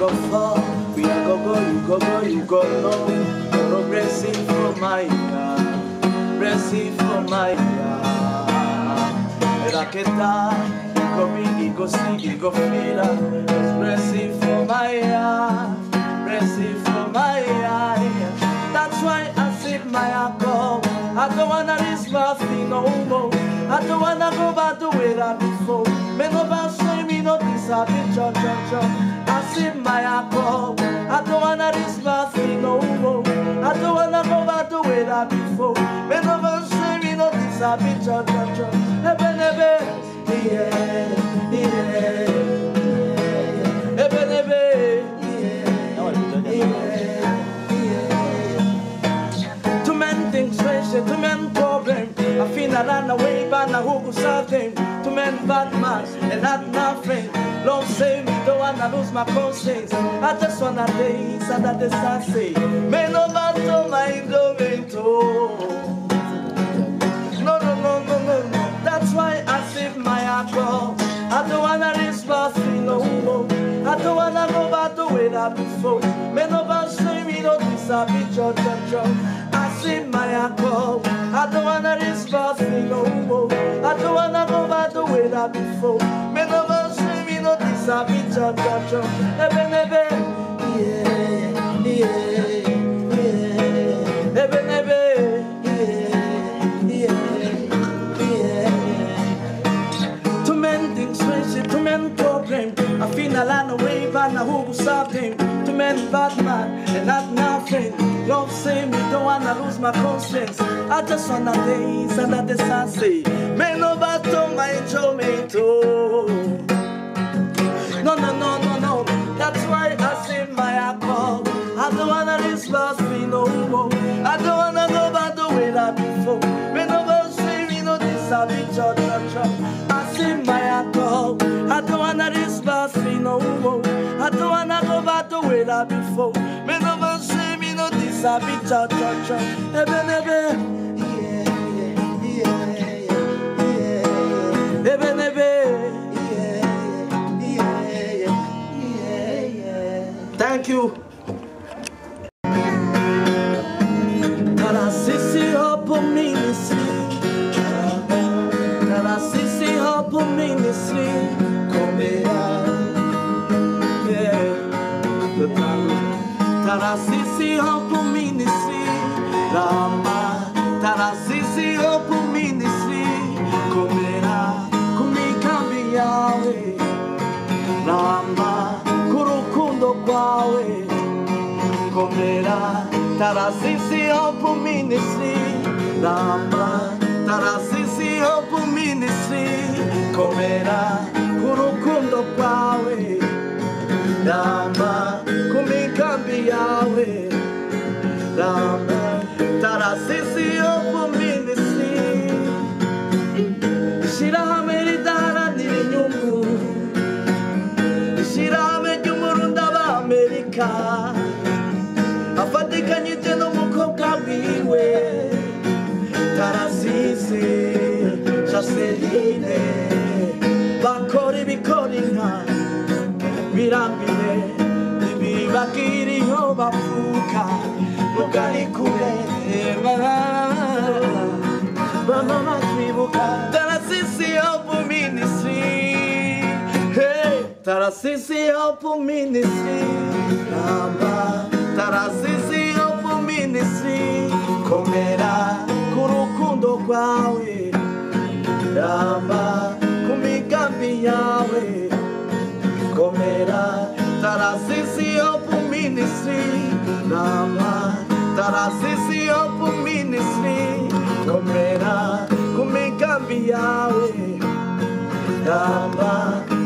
go far, we are go go, you go go, you go low. Progressive from my progressive from my Raketa, go big, go see, go feel. Progressive from my progressive from my That's why I sip my alcohol. I don't wanna risk nothing no more. I don't wanna go back to where I before. Me no pass me no disappear, I sip my alcohol. I don't wanna risk nothing no more. I don't wanna go back to where I before. Me no pass me no disappear, ebe nebe, yeah, ebe nebe, yeah. Too many things, too many problems. I feel I run away, but now who could solve them? Too many bad man and not nothing. Lord save me, don't wanna lose my conscience. I just wanna dance and that is I say. Me no matter my domento. No. That's why I sip my alcohol. I don't wanna risk nothing no more. I don't wanna go back to where I before. Me no say me no disappear, I sip my alcohol. I don't wanna risk nothing no more. I don't wanna go back to where I before. Me no say me no disappear, ebe nebe, yeah. Ebe nebe, yeah. Too many things, too many problems. I feel I ran away, but now who will solve them? Too many bad man and not nothing. Love say me, don't wanna lose my conscience. I just wanna dance and let the sun say, me no battle my tomato. No. That's why I sip my alcohol. I don't wanna risk nothing no more. I don't wanna go back the way that before. Me no say me no disappear, I sip my alcohol. I don't wanna risk nothing no more. I don't wanna go back the way that before. Me no say me no disappear, ebe nebe, yeah. Ebe nebe, yeah. Thank you. Tarasisi hopo ministry, tarasisi hopo ministry, komera, yeah. Tarasisi hopo ministry, Rama, tarasisi hopo ministry, komera, kumikambi yawe, Rama, kurukundo kwawe, komera. Tarasisi hopo ministry, Rama, tarasisi hopo ministry, komera, kurukundo kwawe, Rama, kumikambi yawe, Rama, tarasisi hopo ministry, ishirahamwe ridaharanira inyungu, ishirahamwe ry'umurunda b'Amerika. Afatikanyije n'umukobwa wiwe Tarasisi Joseline bakora ibikora inka birambire ntibibakiriho bavuka mugari kure mama batwibuka Tarasisi Hope Ministry, hey Tarasisi Hope Ministry, Rama Tarasisi Hope Ministry, komera kurukundo kwawe, Rama kumikambi yawe, komera Tarasisi Hope Ministry, Rama Tarasisi Hope Ministry, komera kumikambi yawe, Rama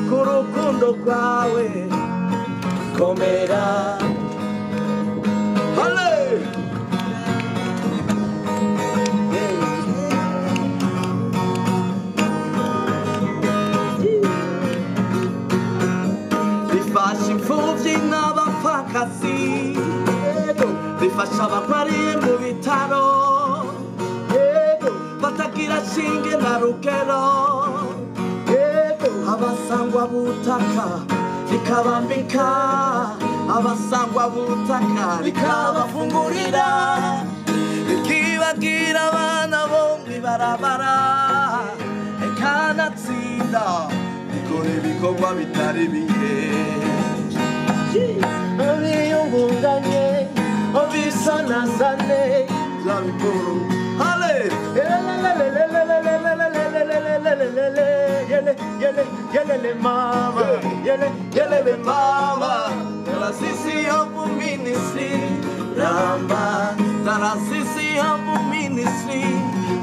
kurukundo kwawe, komera. Rifasha imfuvyi n'abapfakazi, rifasha abapariye mu bitaro, batagira shinge na rugero, abasangwa butaka rikabambika abasangwa butaka rikabafungurira rikibagira abana bo mwibarabara kanatsinda ikora ibikorwa bitari bike biyungunganye bisanasane zabikuru hale yelele mama yelele mama talasisi hapo ministry ramba talasisi hapo ministry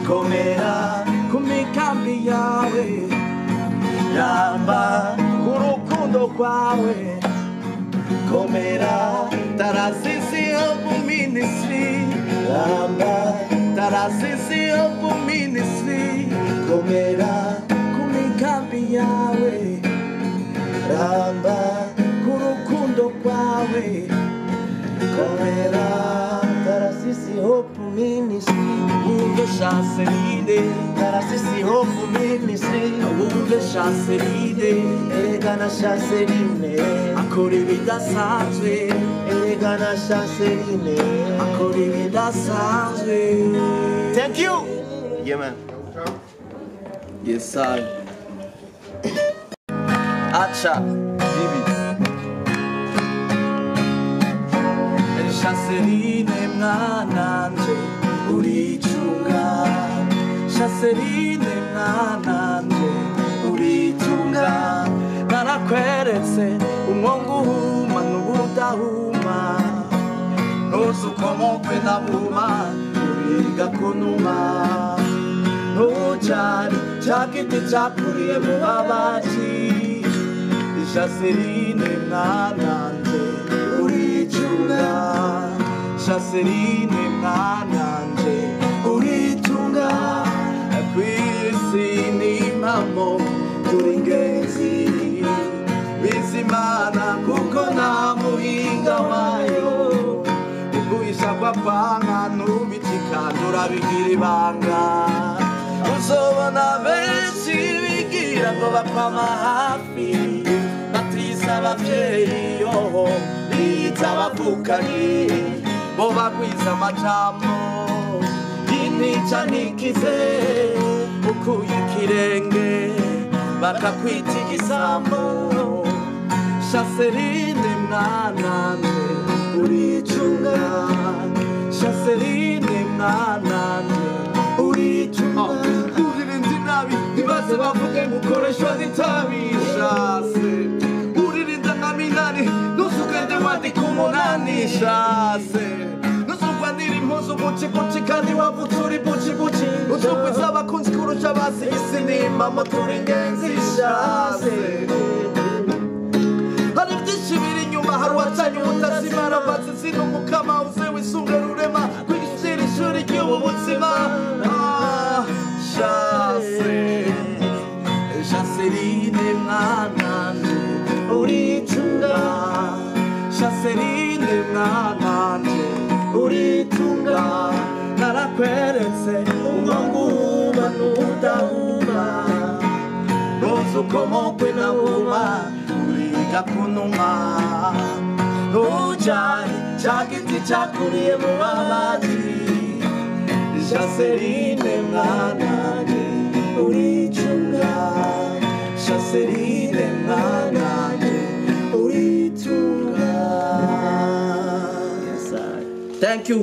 komera kumikambi yawe ramba kurukundo kwawe komera talasisi hapo ministry ramba talasisi hapo ministry komera kumikambi yawe ramba kurukundo kwawe komera talasisi hope ministry wumve Chanceline talasisi hope ministry wumve Chanceline eregana Chanceline akora ibidasanzwe eregana Chanceline akora ibidasanzwe. Thank you. Yeah man. Yes sir. Acha bibi Chanceline mwananje uritunga Chanceline mwananje uritunga narakweretse umwongo uhuma n'ubudahuma ntuzukomokwe na buma uriga kunuma ntujari ca giti cakuriye mu babati Chanceline mwananje uritunga Chanceline mwananje uritunga kwisi n'impamo turi ingenzi bizimana kuko nta muhinga wayo uguhisha kwapanga n'ubikikandura bigira ibanga uzobona benshi bigira ngo bapama hafi batiza abavyeyi yoho biza abavukanyi bo bagwiza amajambo intica ntikize ukuye ikirenge bakakwita igisambo Chanceline mwananje uricunga Chanceline mwananje uricunga uririnda inabi ntibaze bavuge gukoreshwa zitabishase uririnda nka minani nusugende wandika umunani shase nusugwanira impuzu bucibuci kandi wavutse uri bucibuci uzugwiza abakunzi kurusha abasi isi n'impamo turi ingenzi shase hari byinshi biri inyuma hari uwacanye umutazimara mbazi zino umukama uze wisunge rurema kwigishira ishuri ry'ubu buzima shase Chanceline mwananje uritunga Chanceline mwananje uritunga narakweretse umwongo uhuma n'udahuma ntuzukomokwe na buma uriga kunuma ntujari ca giti cakuriye mu babati Chanceline mwananje uricunga Chanceline mwananje uritunga. Yes sir. Thank you.